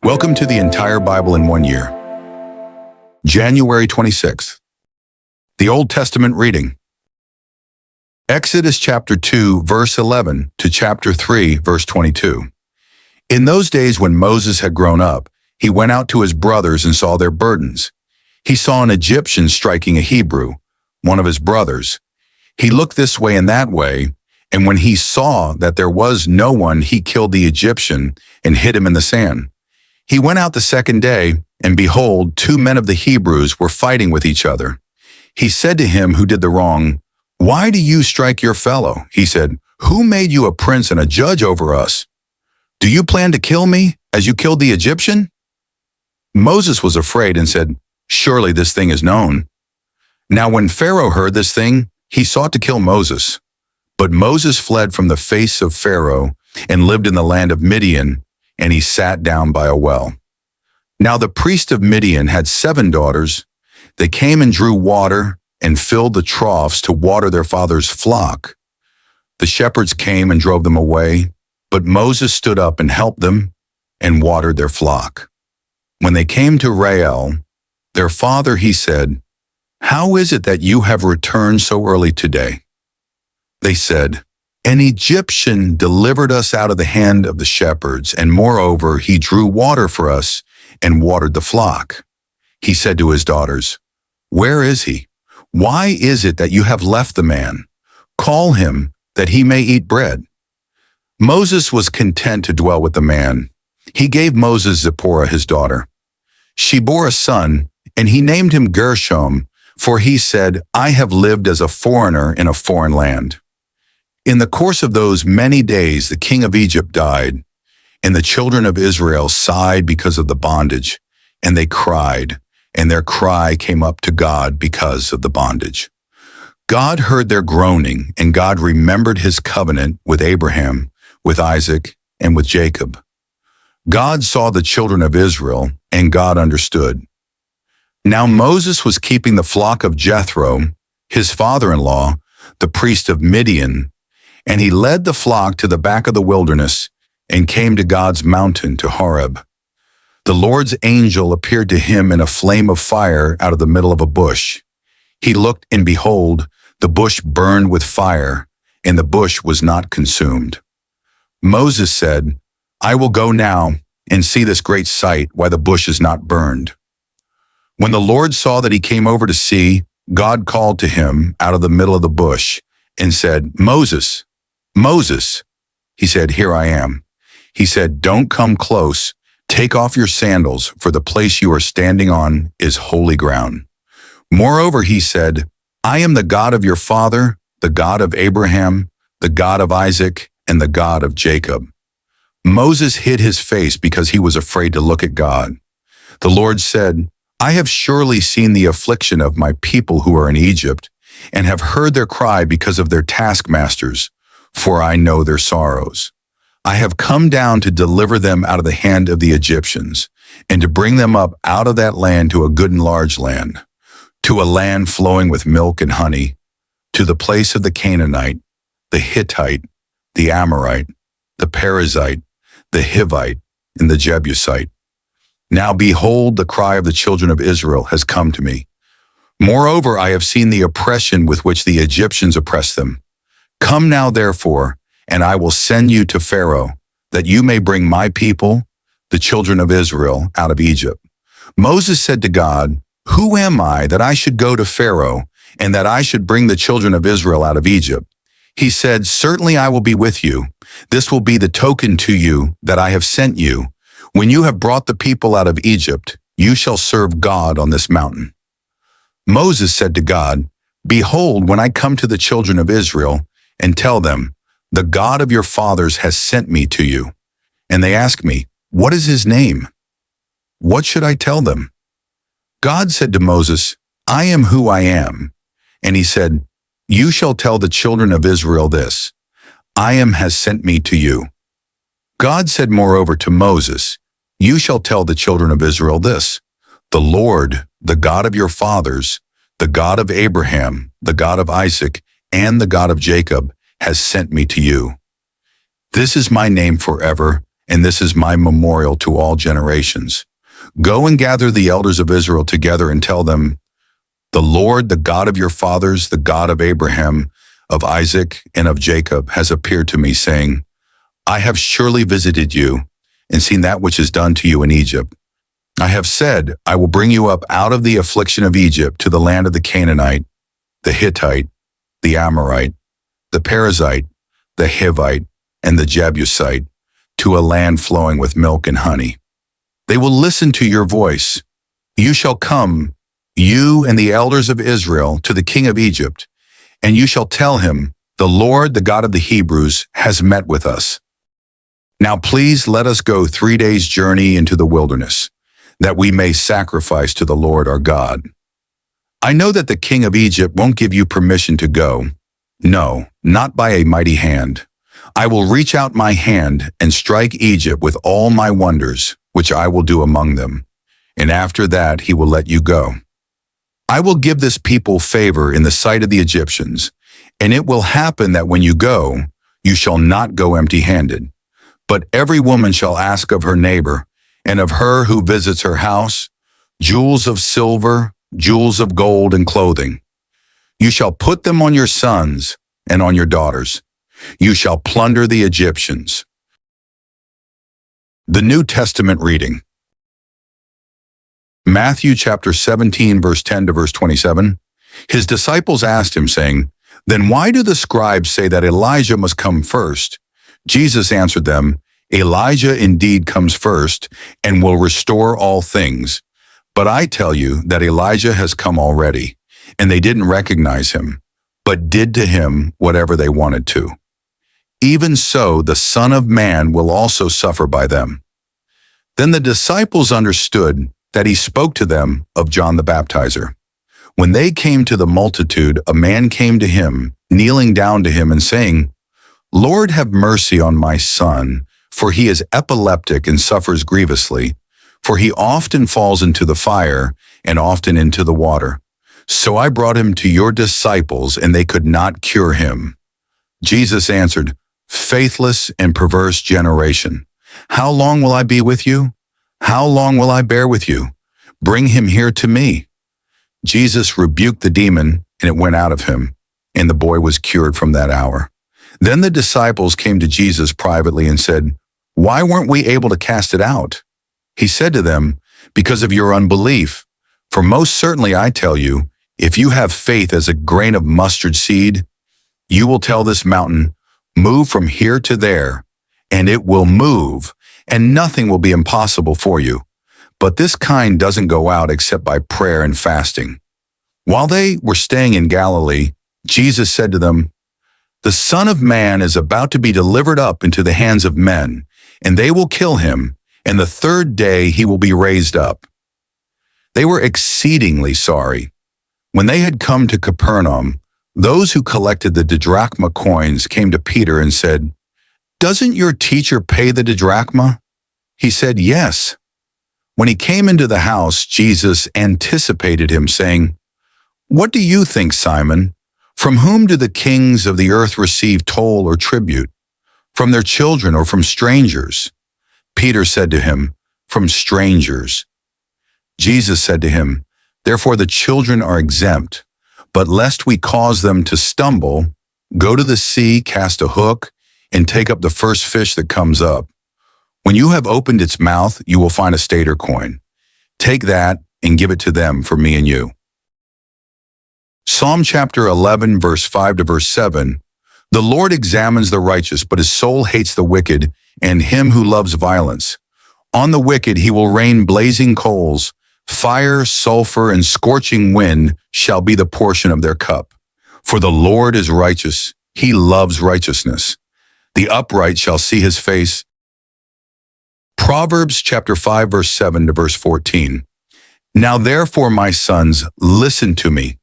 Welcome to the entire Bible in 1 year. January 26th. The Old Testament reading. Exodus chapter 2, verse 11 to chapter 3, verse 22. In those days when Moses had grown up, he went out to his brothers and saw their burdens. He saw an Egyptian striking a Hebrew, one of his brothers. He looked this way and that way, and when he saw that there was no one, he killed the Egyptian and hid him in the sand. He went out the second day, and behold, 2 men of the Hebrews were fighting with each other. He said to him who did the wrong, "Why do you strike your fellow?" He said, "Who made you a prince and a judge over us? Do you plan to kill me as you killed the Egyptian?" Moses was afraid and said, "Surely this thing is known." Now when Pharaoh heard this thing, he sought to kill Moses. But Moses fled from the face of Pharaoh and lived in the land of Midian, and he sat down by a well. Now the priest of Midian had 7 daughters. They came and drew water and filled the troughs to water their father's flock. The shepherds came and drove them away, but Moses stood up and helped them and watered their flock. When they came to Rael, their father, he said, "How is it that you have returned so early today?" They said, "An Egyptian delivered us out of the hand of the shepherds, and moreover, he drew water for us and watered the flock." He said to his daughters, "Where is he? Why is it that you have left the man? Call him, that he may eat bread." Moses was content to dwell with the man. He gave Moses Zipporah his daughter. She bore a son, and he named him Gershom, for he said, "I have lived as a foreigner in a foreign land." In the course of those many days, the king of Egypt died, and the children of Israel sighed because of the bondage, and they cried, and their cry came up to God because of the bondage. God heard their groaning, and God remembered his covenant with Abraham, with Isaac, and with Jacob. God saw the children of Israel, and God understood. Now Moses was keeping the flock of Jethro, his father-in-law, the priest of Midian, and he led the flock to the back of the wilderness and came to God's mountain, to Horeb. The Lord's angel appeared to him in a flame of fire out of the middle of a bush. He looked, and behold, the bush burned with fire, and the bush was not consumed. Moses said, "I will go now and see this great sight, why the bush is not burned." When the Lord saw that he came over to see, God called to him out of the middle of the bush and said, "Moses, Moses." He said, "Here I am." He said, "Don't come close. Take off your sandals, for the place you are standing on is holy ground." Moreover, he said, "I am the God of your father, the God of Abraham, the God of Isaac, and the God of Jacob." Moses hid his face because he was afraid to look at God. The Lord said, "I have surely seen the affliction of my people who are in Egypt, and have heard their cry because of their taskmasters, for I know their sorrows. I have come down to deliver them out of the hand of the Egyptians, and to bring them up out of that land to a good and large land, to a land flowing with milk and honey, to the place of the Canaanite, the Hittite, the Amorite, the Perizzite, the Hivite, and the Jebusite. Now behold, the cry of the children of Israel has come to me. Moreover, I have seen the oppression with which the Egyptians oppress them. Come now, therefore, and I will send you to Pharaoh, that you may bring my people, the children of Israel, out of Egypt." Moses said to God, "Who am I that I should go to Pharaoh, and that I should bring the children of Israel out of Egypt?" He said, "Certainly I will be with you. This will be the token to you that I have sent you. When you have brought the people out of Egypt, you shall serve God on this mountain." Moses said to God, "Behold, when I come to the children of Israel and tell them, 'The God of your fathers has sent me to you,' and they ask me, 'What is his name?' what should I tell them?" God said to Moses, "I am who I am." And he said, "You shall tell the children of Israel this, 'I am has sent me to you.'" God said moreover to Moses, "You shall tell the children of Israel this, 'The Lord, the God of your fathers, the God of Abraham, the God of Isaac, and the God of Jacob, has sent me to you. This is my name forever, and this is my memorial to all generations. Go and gather the elders of Israel together and tell them, the Lord, the God of your fathers, the God of Abraham, of Isaac, and of Jacob, has appeared to me, saying, I have surely visited you and seen that which is done to you in Egypt. I have said, I will bring you up out of the affliction of Egypt to the land of the Canaanite, the Hittite, the Amorite, the Perizzite, the Hivite, and the Jebusite, to a land flowing with milk and honey. They will listen to your voice. You shall come, you and the elders of Israel, to the king of Egypt, and you shall tell him, the Lord, the God of the Hebrews, has met with us. Now please let us go 3 days' journey into the wilderness, that we may sacrifice to the Lord our God. I know that the king of Egypt won't give you permission to go. No, not by a mighty hand. I will reach out my hand and strike Egypt with all my wonders, which I will do among them, and after that he will let you go. I will give this people favor in the sight of the Egyptians, and it will happen that when you go, you shall not go empty-handed. But every woman shall ask of her neighbor, and of her who visits her house, jewels of silver, jewels of gold, and clothing. You shall put them on your sons and on your daughters. You shall plunder the Egyptians. The New Testament reading. Matthew chapter 17, verse 10 to verse 27. His disciples asked him, saying, Then why do the scribes say that Elijah must come first? Jesus answered them, Elijah indeed comes first and will restore all things. But I tell you that Elijah has come already, and they didn't recognize him, but did to him whatever they wanted to. Even so, the Son of Man will also suffer by them. Then the disciples understood that he spoke to them of John the Baptizer. When they came to the multitude, a man came to him, kneeling down to him and saying, Lord, have mercy on my son, for he is epileptic and suffers grievously, for he often falls into the fire and often into the water. So I brought him to your disciples, and they could not cure him. Jesus answered, Faithless and perverse generation, how long will I be with you? How long will I bear with you? Bring him here to me. Jesus rebuked the demon, and it went out of him, and the boy was cured from that hour. Then the disciples came to Jesus privately and said, Why weren't we able to cast it out? He said to them, Because of your unbelief. For most certainly I tell you, if you have faith as a grain of mustard seed, you will tell this mountain, Move from here to there, and it will move, and nothing will be impossible for you. But this kind doesn't go out except by prayer and fasting. While they were staying in Galilee, Jesus said to them, The Son of Man is about to be delivered up into the hands of men, and they will kill him, and the third day he will be raised up. They were exceedingly sorry. When they had come to Capernaum, those who collected the didrachma coins came to Peter and said, Doesn't your teacher pay the didrachma? He said, Yes. When he came into the house, Jesus anticipated him, saying, What do you think, Simon? From whom do the kings of the earth receive toll or tribute? From their children or from strangers? Peter said to him, From strangers. Jesus said to him, Therefore the children are exempt, but lest we cause them to stumble, go to the sea, cast a hook, and take up the first fish that comes up. When you have opened its mouth, you will find a stater coin. Take that and give it to them for me and you. Psalm chapter 11, verse 5 to verse 7. The Lord examines the righteous, but his soul hates the wicked and him who loves violence. On the wicked he will rain blazing coals. Fire, sulfur, and scorching wind shall be the portion of their cup. For the Lord is righteous. He loves righteousness. The upright shall see his face. Proverbs chapter 5, verse 7 to verse 14. Now therefore, my sons, listen to me.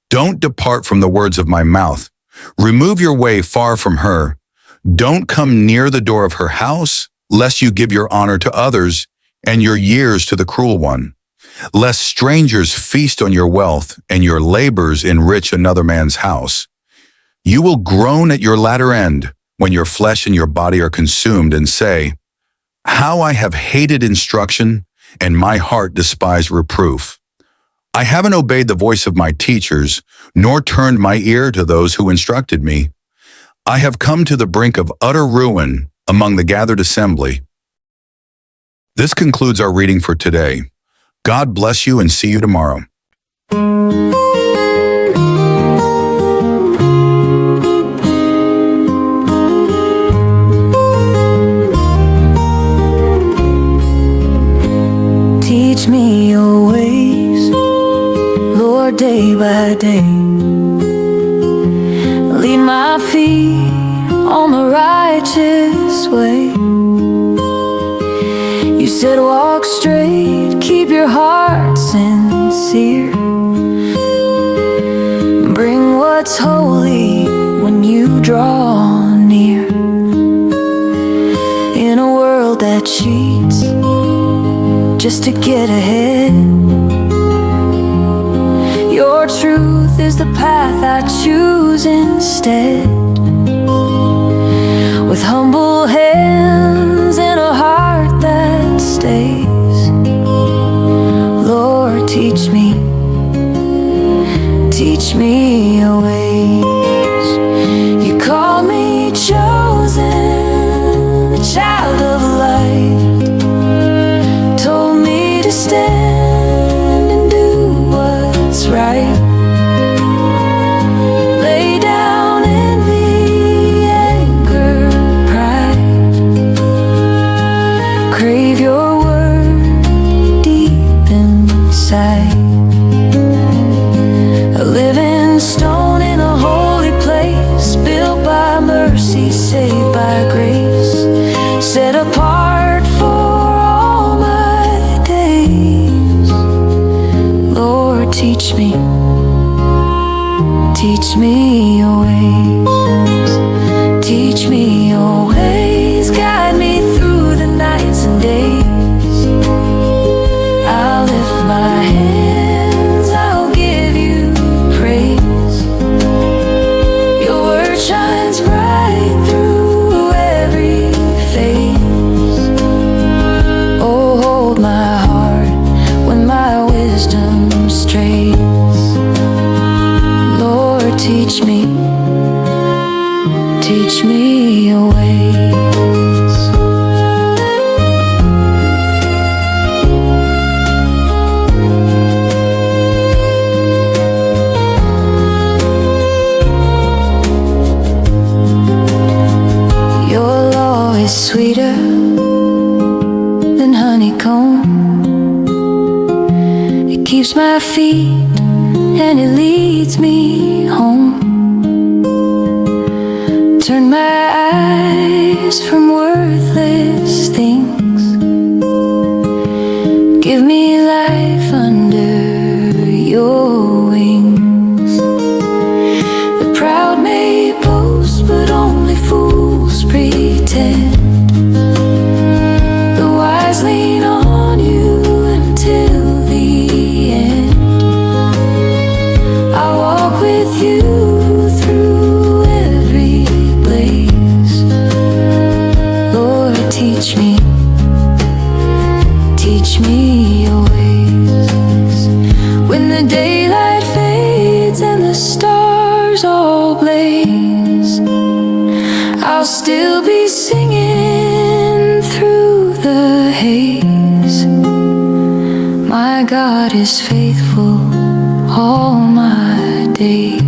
Don't depart from the words of my mouth. Remove your way far from her. Don't come near the door of her house, lest you give your honor to others and your years to the cruel one. Lest strangers feast on your wealth and your labors enrich another man's house. You will groan at your latter end when your flesh and your body are consumed and say, How I have hated instruction, and my heart despised reproof. I haven't obeyed the voice of my teachers, nor turned my ear to those who instructed me. I have come to the brink of utter ruin among the gathered assembly. This concludes our reading for today. God bless you and see you tomorrow. Teach me your ways, Lord, day by day. Lead my feet on the righteous way. You said walk straight, keep your heart sincere. Bring what's holy when you draw near. In a world that cheats just to get ahead, your truth is the path I choose instead. With humble hands and a heart that stays, Lord, teach me your ways. You call me chosen, a child of light. Told me to stand and do what's right. Lay down envy, anger, pride. Crave your word deep inside. A living stone in a holy place, built by mercy, saved by grace, set apart for all my days. Lord, teach me your ways. Teach me your ways, guide me through the nights and days. I'll lift my hands, I'll give you praise. Your word shines bright through every phase. Oh, hold my heart when my wisdom strays. Lord, teach me your ways. Your law is sweeter than honeycomb. It keeps my feet and it leads me home. Turn my eyes from worthless things. Give me life under your wings. The proud may boast, but only fools pretend. The wise lean on you until the end. I walk with you through every blaze. Lord, teach me your ways. When the daylight fades and the stars all blaze, I'll still be singing through the haze. My God is faithful all my days.